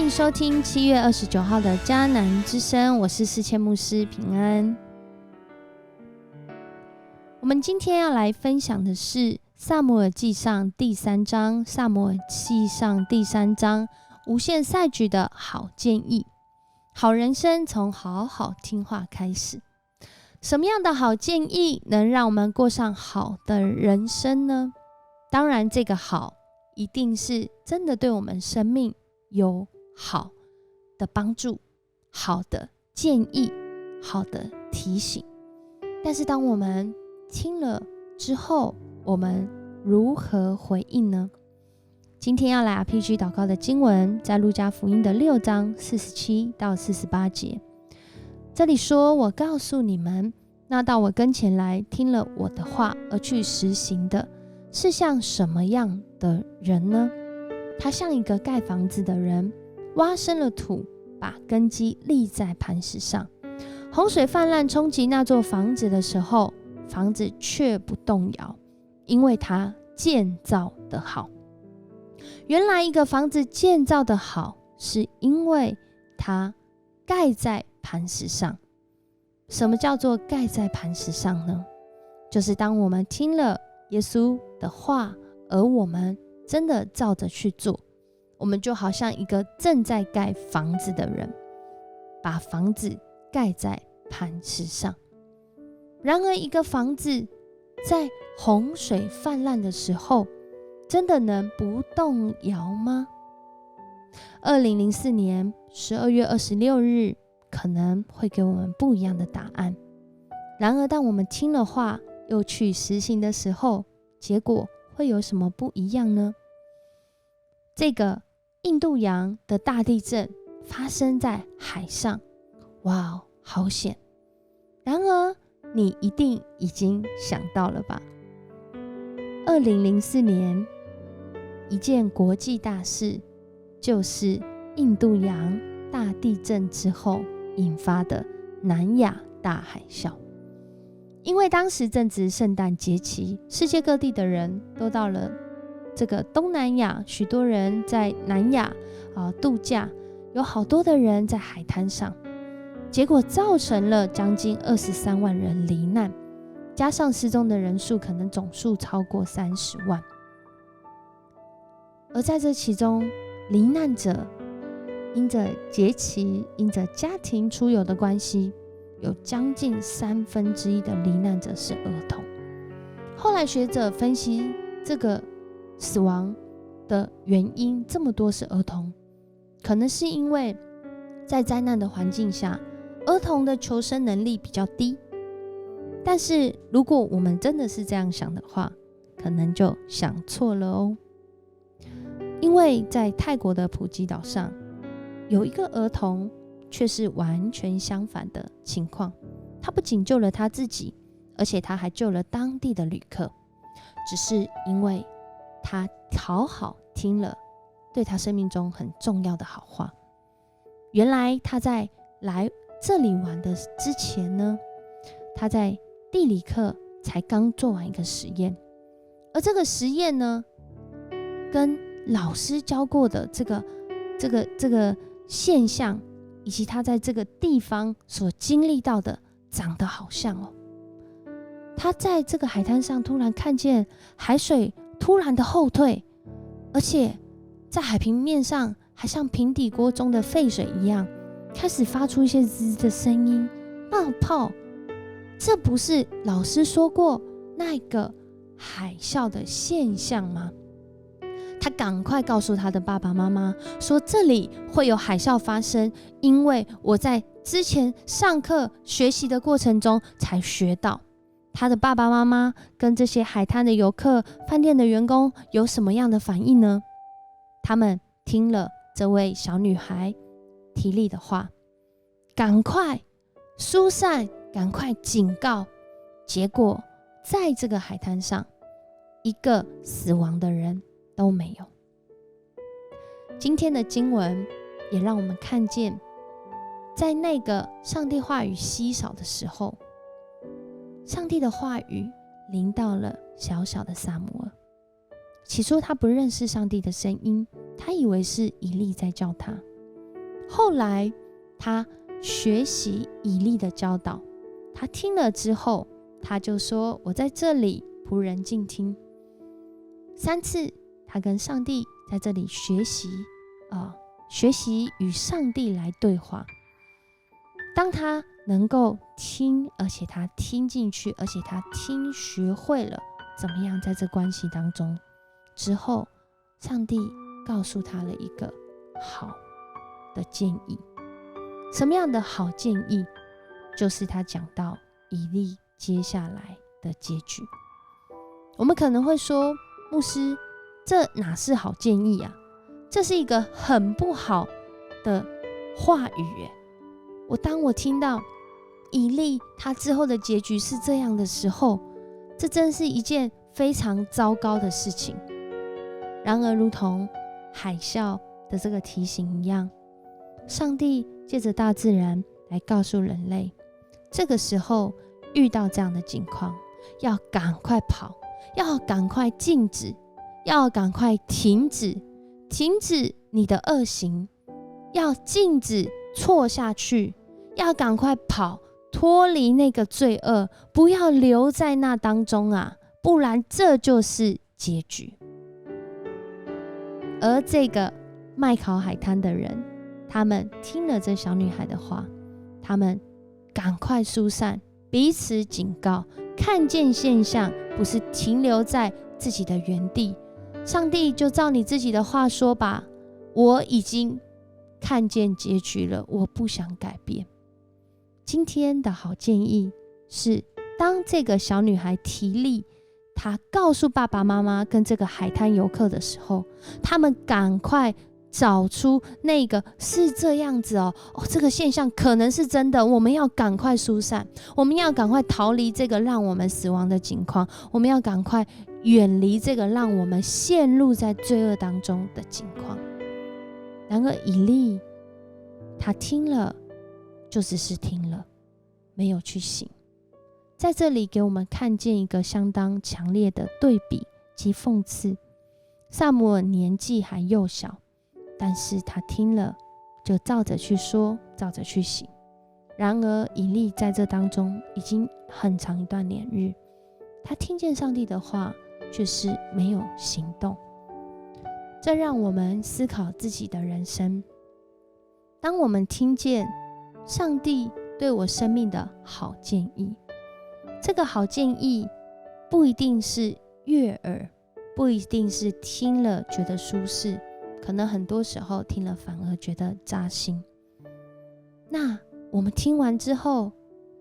迎收听7月29号的迦南之声，我是世谦牧师平安。我们今天要来分享的是撒母耳记上第3章，撒母耳记上第3章无限赛局的好建议。好人生从好好听话开始。什么样的好建议能让我们过上好的人生呢？当然这个好一定是真的对我们生命有好的帮助，好的建议，好的提醒。但是当我们听了之后，我们如何回应呢？今天要来 RPG 祷告的经文在路加福音的6章47到48节。这里说，我告诉你们，那到我跟前来听了我的话而去实行的，是像什么样的人呢？他像一个盖房子的人，挖深了土，把根基立在磐石上。洪水泛滥冲击那座房子的时候，房子却不动摇，因为它建造得好。原来一个房子建造得好，是因为它盖在磐石上。什么叫做盖在磐石上呢？就是当我们听了耶稣的话，而我们真的照着去做，我们就好像一个正在盖房子的人，把房子盖在磐石上。然而一个房子在洪水泛滥的时候，真的能不动摇吗？2004年12月26日可能会给我们不一样的答案。然而当我们听了话又去实行的时候，结果会有什么不一样呢？这个印度洋的大地震发生在海上，哇，好险！然而你一定已经想到了吧？2004年一件国际大事，就是印度洋大地震之后引发的南亚大海啸。因为当时正值圣诞节期，世界各地的人都到了这个东南亚，许多人在南亚度假，有好多的人在海滩上，结果造成了将近23万人罹难，加上失踪的人数可能总数超过30万。而在这其中，罹难者因着节期，因着家庭出游的关系，有将近1/3的罹难者是儿童。后来学者分析这个死亡的原因，这么多是儿童，可能是因为在灾难的环境下，儿童的求生能力比较低。但是如果我们真的是这样想的话，可能就想错了哦。因为在泰国的普吉岛上，有一个儿童却是完全相反的情况。他不仅救了他自己，而且他还救了当地的旅客，只是因为他好好听了对他生命中很重要的好话。原来他在来这里玩的之前呢，他在地理课才刚做完一个实验，而这个实验呢，跟老师教过的这个现象，以及他在这个地方所经历到的长得好像哦。他在这个海滩上突然看见海水突然的后退，而且在海平面上还像平底锅中的沸水一样，开始发出一些滋滋的声音，冒泡。这不是老师说过那个海啸的现象吗？他赶快告诉他的爸爸妈妈说，这里会有海啸发生，因为我在之前上课学习的过程中才学到。他的爸爸妈妈跟这些海滩的游客、饭店的员工有什么样的反应呢？他们听了这位小女孩提力的话，赶快疏散，赶快警告。结果在这个海滩上，一个死亡的人都没有。今天的经文也让我们看见，在那个上帝话语稀少的时候，上帝的话语临到了小小的撒母耳。起初他不认识上帝的声音，他以为是以利在叫他。后来他学习以利的教导，他听了之后，他就说：“我在这里，仆人静听。”3次，他跟上帝在这里学习与上帝来对话。当他能够听，而且他听进去，而且他听学会了怎么样在这关系当中之后，上帝告诉他了一个好的建议。什么样的好建议？就是他讲到以利接下来的结局。我们可能会说，牧师，这哪是好建议啊？这是一个很不好的话语耶。当我听到以利他之后的结局是这样的时候，这真是一件非常糟糕的事情。然而如同海啸的这个提醒一样，上帝借着大自然来告诉人类，这个时候遇到这样的情况，要赶快跑，要赶快静止，要赶快停止你的恶行，要禁止错下去，要赶快跑，脱离那个罪恶，不要留在那当中啊，不然这就是结局。而这个麦考海滩的人，他们听了这小女孩的话，他们赶快疏散，彼此警告，看见现象，不是停留在自己的原地。上帝就照你自己的话说吧，我已经看见结局了，我不想改变。今天的好建议是，当这个小女孩提利，她告诉爸爸妈妈跟这个海滩游客的时候，他们赶快找出那个是这样子这个现象可能是真的，我们要赶快疏散，我们要赶快逃离这个让我们死亡的境况，我们要赶快远离这个让我们陷入在罪恶当中的境况。然而以利他听了就只是听了，没有去行。在这里给我们看见一个相当强烈的对比及讽刺。撒母耳年纪还幼小，但是他听了就照着去说，照着去行。然而以利在这当中已经很长一段年日，他听见上帝的话，却是没有行动。这让我们思考自己的人生。当我们听见上帝对我生命的好建议，这个好建议不一定是悦耳，不一定是听了觉得舒适，可能很多时候听了反而觉得扎心。那我们听完之后，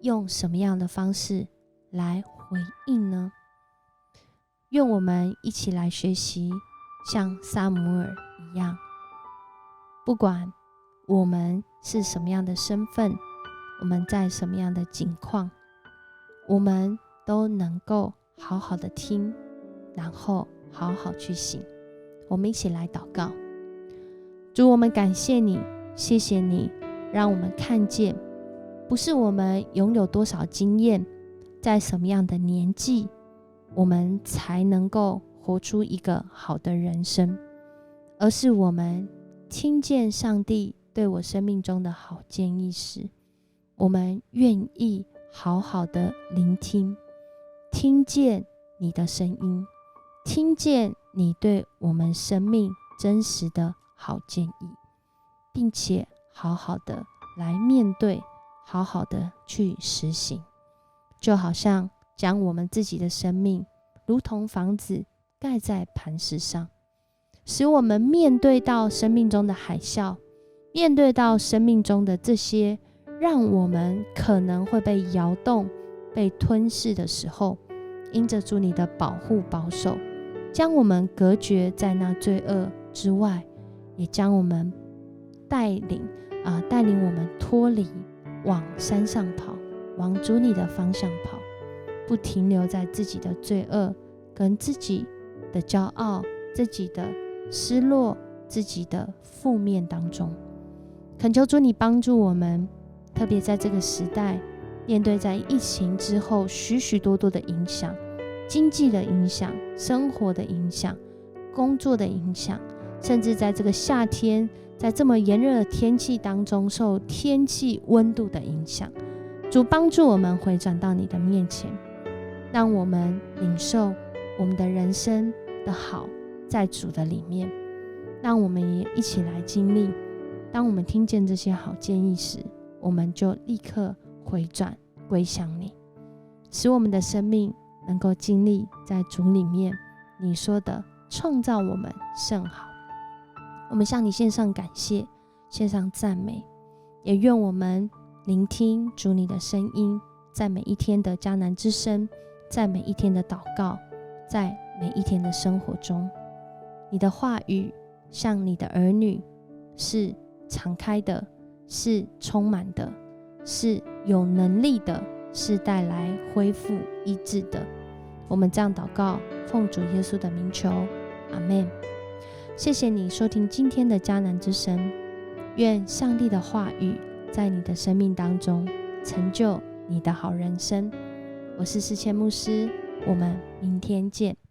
用什么样的方式来回应呢？愿我们一起来学习，像撒母耳一样，不管我们是什么样的身份，我们在什么样的境况，我们都能够好好的听，然后好好去行。我们一起来祷告。主，我们感谢你，谢谢你让我们看见，不是我们拥有多少经验，在什么样的年纪，我们才能够活出一个好的人生，而是我们听见上帝对我生命中的好建议时，我们愿意好好的聆听，听见你的声音，听见你对我们生命真实的好建议，并且好好的来面对，好好的去实行。就好像将我们自己的生命如同房子盖在磐石上，使我们面对到生命中的海啸，面对到生命中的这些让我们可能会被摇动、被吞噬的时候，因着主你的保护保守，将我们隔绝在那罪恶之外，也将我们带领我们脱离，往山上跑，往主你的方向跑，不停留在自己的罪恶跟自己的骄傲、自己的失落、自己的负面当中。恳求主你帮助我们，特别在这个时代，面对在疫情之后许许多多的影响，经济的影响、生活的影响、工作的影响，甚至在这个夏天在这么炎热的天气当中，受天气温度的影响，主帮助我们回转到你的面前，让我们领受我们的人生的好在主的里面，让我们也一起来经历，当我们听见这些好建议时，我们就立刻回转归向你，使我们的生命能够经历在主里面你说的创造我们甚好。我们向你献上感谢，献上赞美，也愿我们聆听主你的声音，在每一天的迦南之声，在每一天的祷告，在每一天的生活中，你的话语向你的儿女是敞开的，是充满的，是有能力的，是带来恢复医治的。我们这样祷告，奉主耶稣的名求，阿们。谢谢你收听今天的迦南之声，愿上帝的话语在你的生命当中成就你的好人生。我是思谦牧师，我们明天见。